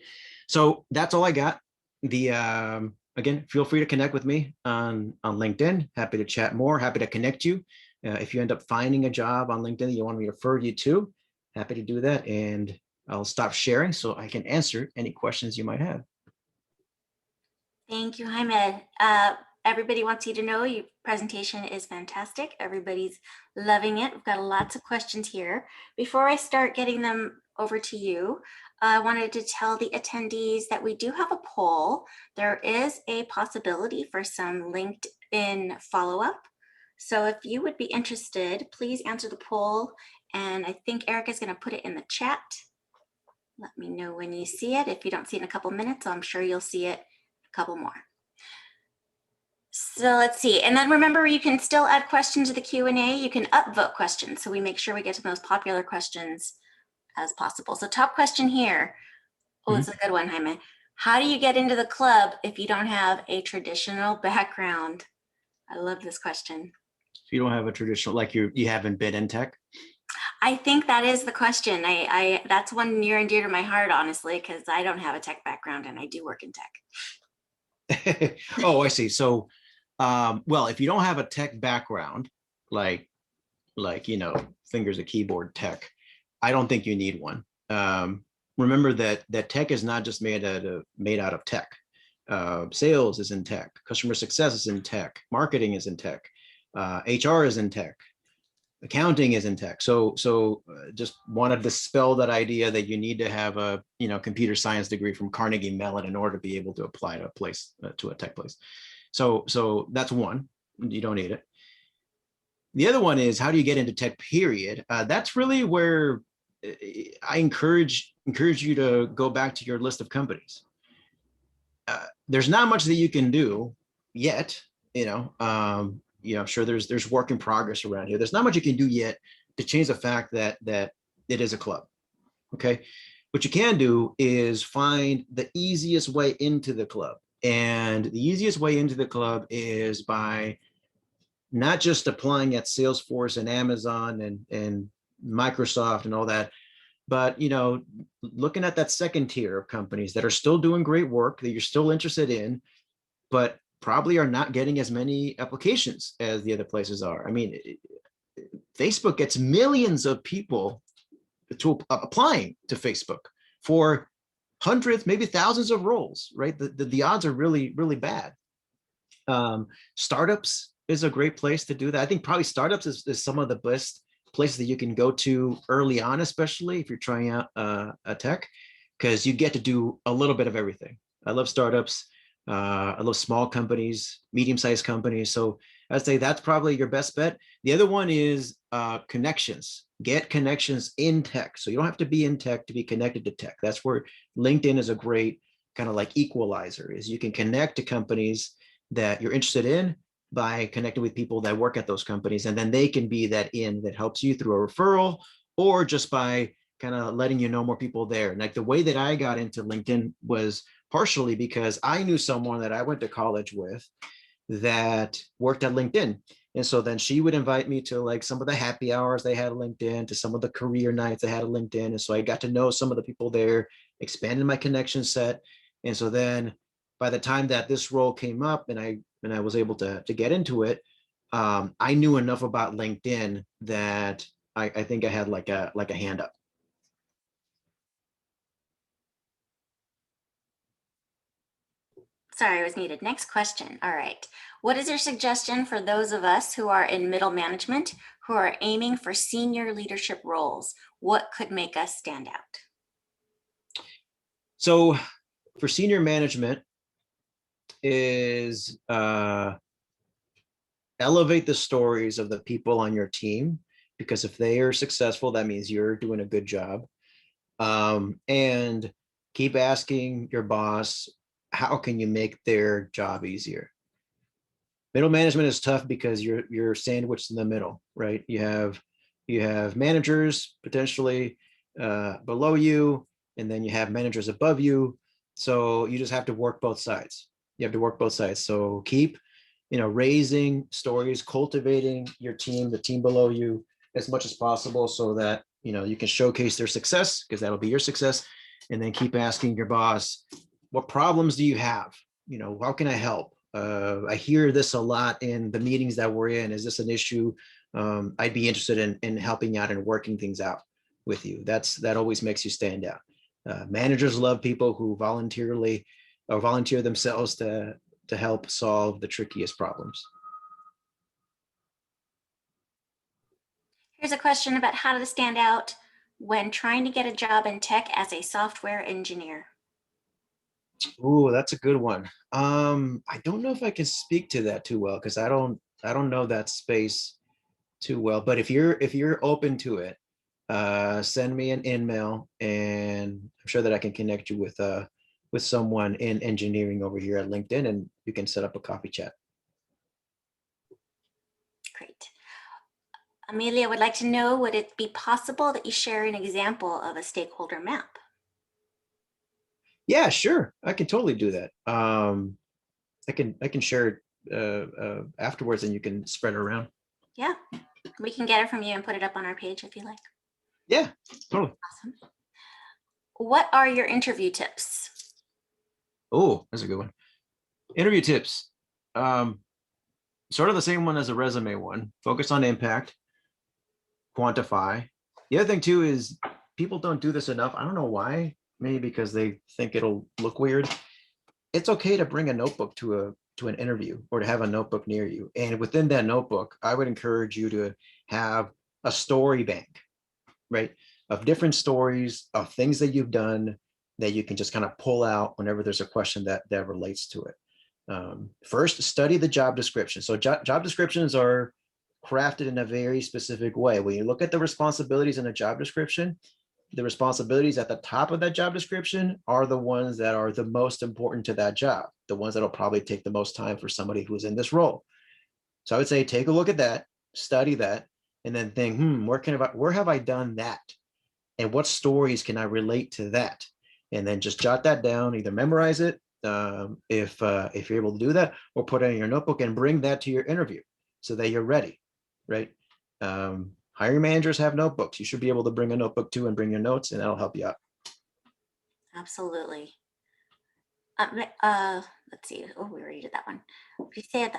So that's all I got. Again, feel free to connect with me on LinkedIn. Happy to chat more. Happy to connect you. If you end up finding a job on LinkedIn that you want me to refer you to, happy to do that. And I'll stop sharing so I can answer any questions you might have. Thank you, Jaime. Everybody wants you to know your presentation is fantastic. Everybody's loving it. We've got lots of questions here. Before I start getting them over to you, I wanted to tell the attendees that we do have a poll. There is a possibility for some LinkedIn follow-up. So if you would be interested, please answer the poll. And I think Erica's going to put it in the chat. Let me know when you see it. If you don't see it in a couple minutes, I'm sure you'll see it a couple more. So let's see. And then remember, you can still add questions to the Q&A. You can upvote questions. So we make sure we get to the most popular questions as possible. So top question here. Oh, it's a good one, Jaime. How do you get into the club if you don't have a traditional background? I love this question. If you don't have a traditional, like you haven't been in tech? I think that is the question. That's one near and dear to my heart, honestly, because I don't have a tech background and I do work in tech. Oh, I see. So, well, if you don't have a tech background, like fingers a keyboard tech, I don't think you need one. Remember that tech is not just made out of tech. Sales is in tech. Customer success is in tech. Marketing is in tech. HR is in tech. Accounting is in tech. So just want to dispel that idea that you need to have a computer science degree from Carnegie Mellon in order to be able to apply to a place, to a tech place. So that's one. You don't need it. The other one is, how do you get into tech, period? That's really where I encourage you to go back to your list of companies. There's not much that you can do yet, I'm sure there's work in progress around here. There's not much you can do yet to change the fact that it is a club. Okay. What you can do is find the easiest way into the club. And the easiest way into the club is by not just applying at Salesforce and Amazon and Microsoft and all that, but looking at that second tier of companies that are still doing great work that you're still interested in, but probably are not getting as many applications as the other places are. I mean, Facebook gets millions of people applying to Facebook for hundreds, maybe thousands of roles, right? The odds are really, really bad. Startups is a great place to do that. I think probably startups is some of the best places that you can go to early on, especially if you're trying out a tech, because you get to do a little bit of everything. I love startups. I love small companies, medium-sized companies. So I'd say that's probably your best bet. The other one is connections. Get connections in tech. So you don't have to be in tech to be connected to tech. That's where LinkedIn is a great kind of like equalizer, is you can connect to companies that you're interested in by connecting with people that work at those companies. And then they can be that in that helps you through a referral, or just by kind of letting you know more people there. And like the way that I got into LinkedIn was partially because I knew someone that I went to college with that worked at LinkedIn. And so then she would invite me to like some of the happy hours they had at LinkedIn, to some of the career nights they had at LinkedIn. And so I got to know some of the people there, expanded my connection set. And so then by the time that this role came up and I was able to get into it, I knew enough about LinkedIn that I think I had like a hand up. Sorry, I was muted. Next question. All right. What is your suggestion for those of us who are in middle management, who are aiming for senior leadership roles? What could make us stand out? So for senior management is elevate the stories of the people on your team, because if they are successful, that means you're doing a good job. And keep asking your boss, how can you make their job easier? Middle management is tough because you're sandwiched in the middle, right? You have managers potentially below you, and then you have managers above you. So you just have to work both sides. You have to work both sides. So keep, raising stories, cultivating your team, the team below you as much as possible so that, you can showcase their success, because that'll be your success. And then keep asking your boss, what problems do you have? How can I help? I hear this a lot in the meetings that we're in. Is this an issue? I'd be interested in helping out and working things out with you. That always makes you stand out. Managers love people who volunteer themselves to help solve the trickiest problems. Here's a question about how to stand out when trying to get a job in tech as a software engineer. Ooh, that's a good one. I don't know if I can speak to that too well, because I don't know that space too well. But if you're open to it, send me an email, and I'm sure that I can connect you with someone in engineering over here at LinkedIn, and you can set up a coffee chat. Great. Amelia would like to know, would it be possible that you share an example of a stakeholder map? Yeah, sure. I can totally do that. I can share it afterwards, and you can spread it around. Yeah, we can get it from you and put it up on our page if you like. Yeah, totally. Awesome. What are your interview tips? Oh, that's a good one. Interview tips. Sort of the same one as the resume one. Focus on impact, quantify. The other thing too is people don't do this enough. I don't know why. Maybe because they think it'll look weird. It's okay to bring a notebook to an interview, or to have a notebook near you. And within that notebook, I would encourage you to have a story bank, right? Of different stories of things that you've done that you can just kind of pull out whenever there's a question that relates to it. First, study the job description. So job descriptions are crafted in a very specific way. When you look at the responsibilities in a job description, the responsibilities at the top of that job description are the ones that are the most important to that job, the ones that'll probably take the most time for somebody who's in this role. So I would say, take a look at that, study that, and then think, where have I done that? And what stories can I relate to that? And then just jot that down, either memorize it, if you're able to do that, or put it in your notebook and bring that to your interview so that you're ready, right? Hiring managers have notebooks. You should be able to bring a notebook too and bring your notes, and that'll help you out. Absolutely. Let's see. Oh, we already did that one. We said,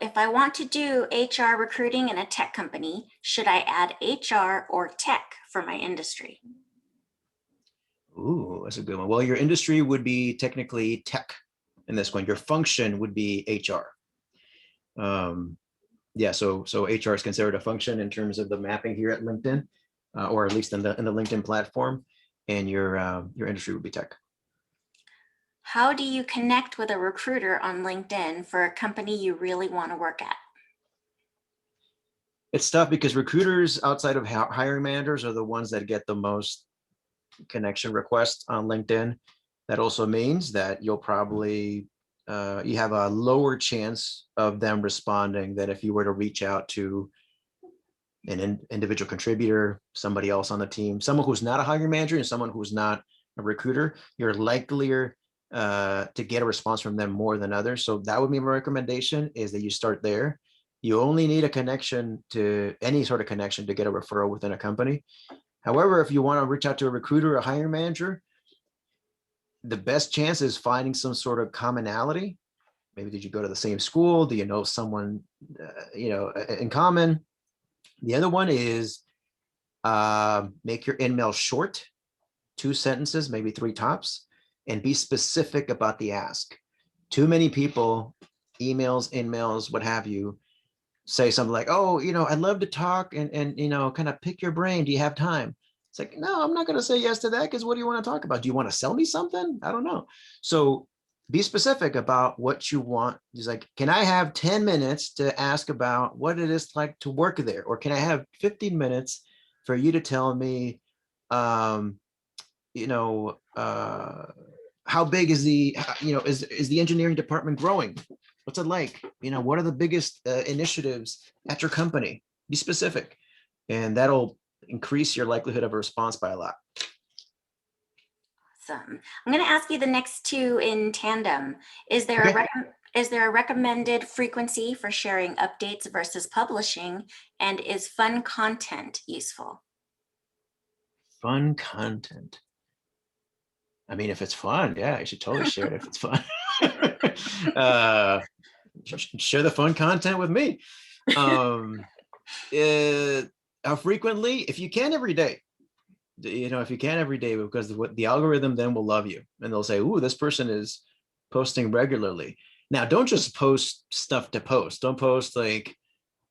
if I want to do HR recruiting in a tech company, should I add HR or tech for my industry? Ooh, that's a good one. Well, your industry would be technically tech in this one. Your function would be HR. Yeah, so HR is considered a function in terms of the mapping here at LinkedIn, or at least in the LinkedIn platform, and your industry would be tech. How do you connect with a recruiter on LinkedIn for a company you really want to work at? It's tough because recruiters outside of hiring managers are the ones that get the most connection requests on LinkedIn. That also means that you'll probably you have a lower chance of them responding than if you were to reach out to an individual contributor, somebody else on the team, someone who's not a hiring manager and someone who's not a recruiter. You're likelier to get a response from them more than others. So that would be my recommendation, is that you start there. You only need a connection, to any sort of connection, to get a referral within a company. However, if you want to reach out to a recruiter or a hiring manager, the best chance is finding some sort of commonality. Maybe did you go to the same school? Do you know someone in common? The other one is make your email short, 2 sentences, maybe 3 tops, and be specific about the ask. Too many people, emails, what have you, say something like, oh, I'd love to talk and kind of pick your brain. Do you have time? It's like, no, I'm not going to say yes to that, because what do you want to talk about? Do you want to sell me something? I don't know. So be specific about what you want. It's like, can I have 10 minutes to ask about what it is like to work there? Or can I have 15 minutes for you to tell me, how big is the, is the engineering department growing? What's it like? What are the biggest initiatives at your company? Be specific, and that'll increase your likelihood of a response by a lot. Awesome. I'm going to ask you the next two in tandem. Is there Okay. is there a recommended frequency for sharing updates versus publishing? And is fun content useful? Fun content. I mean, if it's fun, yeah, you should totally share it if it's fun. Share the fun content with me. How frequently? If you can, every day. If you can, every day, because the algorithm then will love you, and they'll say, "Ooh, this person is posting regularly." Now, don't just post stuff to post. Don't post like,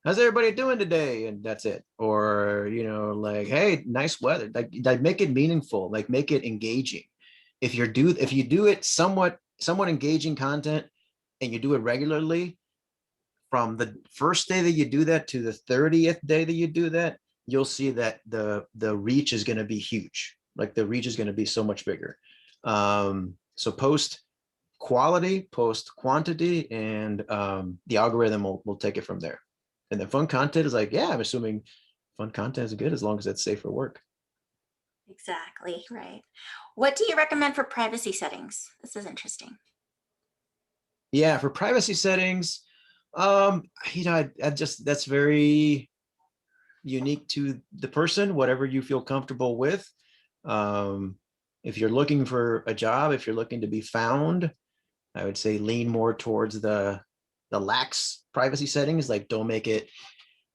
"How's everybody doing today?" and that's it. Or like, "Hey, nice weather." Like make it meaningful. Like make it engaging. If you do it somewhat engaging content, and you do it regularly, from the first day that you do that to the 30th day that you do that, you'll see that the reach is going to be huge. Like the reach is going to be so much bigger. So post quality, post quantity, and the algorithm will take it from there. And then fun content is like, yeah, I'm assuming fun content is good as long as it's safe for work. Exactly, right. What do you recommend for privacy settings? This is interesting. Yeah, for privacy settings, that's very unique to the person, whatever you feel comfortable with. If you're looking for a job, if you're looking to be found, I would say lean more towards the lax privacy settings. Like don't make it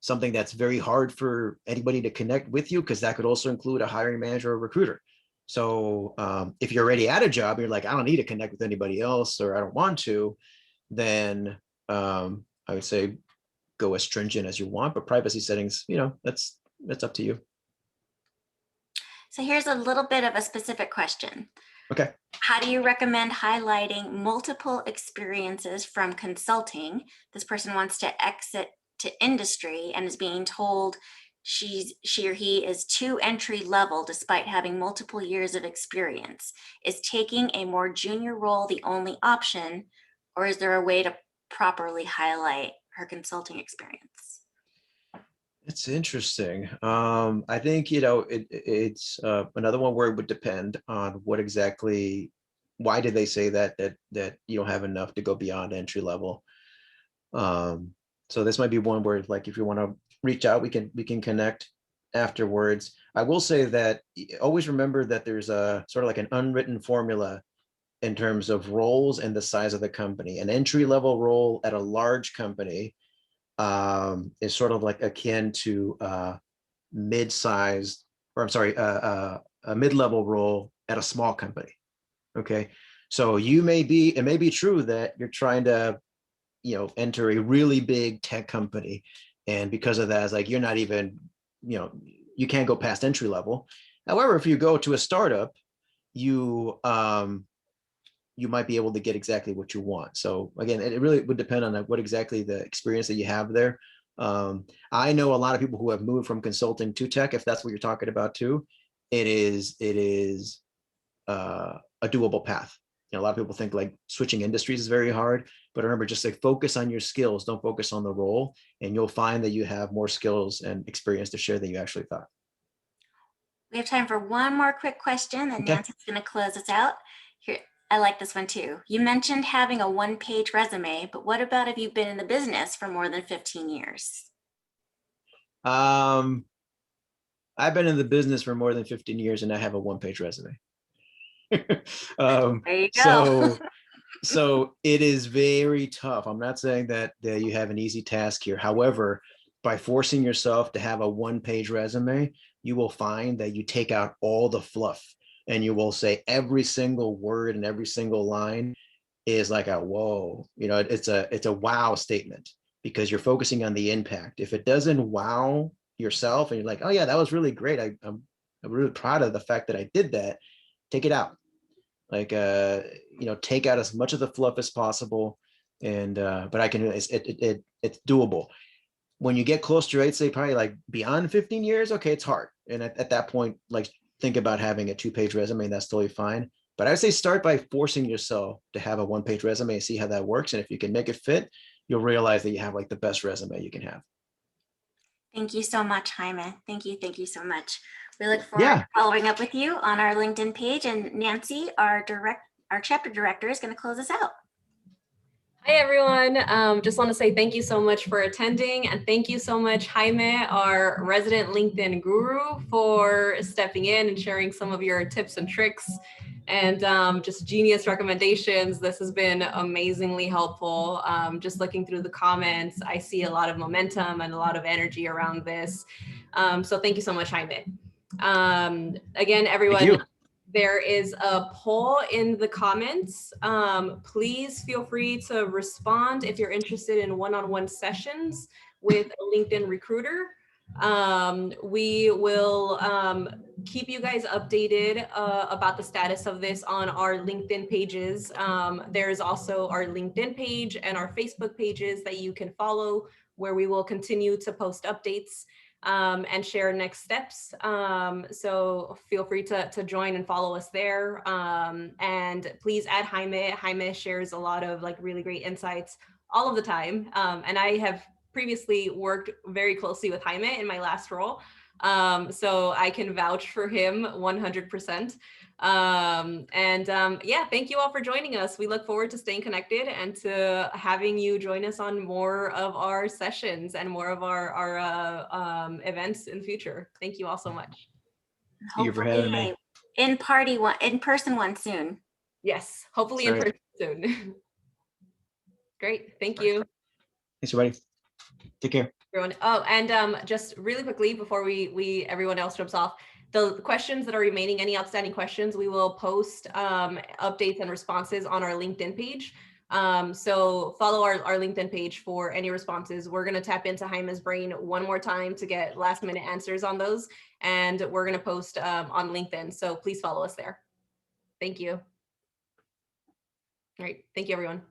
something that's very hard for anybody to connect with you, because that could also include a hiring manager or recruiter. So if you're already at a job, you're like, I don't need to connect with anybody else, or I don't want to, then I would say go as stringent as you want, but privacy settings, that's up to you. So here's a little bit of a specific question. Okay. How do you recommend highlighting multiple experiences from consulting? This person wants to exit to industry and is being told she or he is too entry level despite having multiple years of experience. Is taking a more junior role the only option, or is there a way to properly highlight her consulting experience? It's interesting. I think, it's another one where it would depend on what exactly, why did they say that you don't have enough to go beyond entry level. So this might be one where, like, if you want to reach out, we can connect afterwards. I will say that always remember that there's a sort of like an unwritten formula in terms of roles and the size of the company. An entry level role at a large company is sort of like akin to mid-sized, or I'm sorry, a mid-level role at a small company. Okay, so it may be true that you're trying to, enter a really big tech company, and because of that, it's like you're not even, you can't go past entry level. However, if you go to a startup, you might be able to get exactly what you want. So again, it really would depend on what exactly the experience that you have there. I know a lot of people who have moved from consulting to tech, if that's what you're talking about too. It is a doable path. A lot of people think like switching industries is very hard, but remember, just like focus on your skills, don't focus on the role, and you'll find that you have more skills and experience to share than you actually thought. We have time for one more quick question, and Okay. Nancy's going to close us out. Here, I like this one too. You mentioned having a one-page resume, but what about if you've been in the business for more than 15 years? I've been in the business for more than 15 years, and I have a one-page resume. There you go. So it is very tough. I'm not saying that you have an easy task here. However, by forcing yourself to have a one-page resume, you will find that you take out all the fluff, and you will say every single word and every single line is like a whoa. It's a wow statement, because you're focusing on the impact. If it doesn't wow yourself, and you're like, oh yeah, that was really great, I'm really proud of the fact that I did that, take it out. Like take out as much of the fluff as possible. And but it's doable. When you get close to, I'd say probably like beyond 15 years, okay, it's hard. And at that point, like, think about having a 2-page resume, and that's totally fine. But I would say start by forcing yourself to have a one-page resume and see how that works. And if you can make it fit, you'll realize that you have like the best resume you can have. Thank you so much, Jaime. Thank you so much. We look forward to following up with you on our LinkedIn page. And Nancy, our chapter director, is going to close us out. Hi, everyone. Just want to say thank you so much for attending. And thank you so much, Jaime, our resident LinkedIn guru, for stepping in and sharing some of your tips and tricks and just genius recommendations. This has been amazingly helpful. Just looking through the comments, I see a lot of momentum and a lot of energy around this. So thank you so much, Jaime. Again, everyone, there is a poll in the comments. Please feel free to respond if you're interested in one-on-one sessions with a LinkedIn recruiter. We will keep you guys updated about the status of this on our LinkedIn pages. There's also our LinkedIn page and our Facebook pages that you can follow, where we will continue to post updates and share next steps. So feel free to join and follow us there. And please add Jaime. Jaime shares a lot of like really great insights all of the time. And I have previously worked very closely with Jaime in my last role. So I can vouch for him 100%. Yeah, thank you all for joining us. We look forward to staying connected and to having you join us on more of our sessions and more of our events in the future. Thank you all so much. Thank you for having me. In person one soon. Yes, hopefully in person soon. Great, thank you. Thanks, everybody. Take care. Everyone. Oh, and just really quickly before everyone else jumps off, the questions that are remaining, any outstanding questions, we will post updates and responses on our LinkedIn page. So follow our LinkedIn page for any responses. We're going to tap into Jaime's brain one more time to get last minute answers on those. And we're going to post on LinkedIn. So please follow us there. Thank you. All right. Thank you, everyone.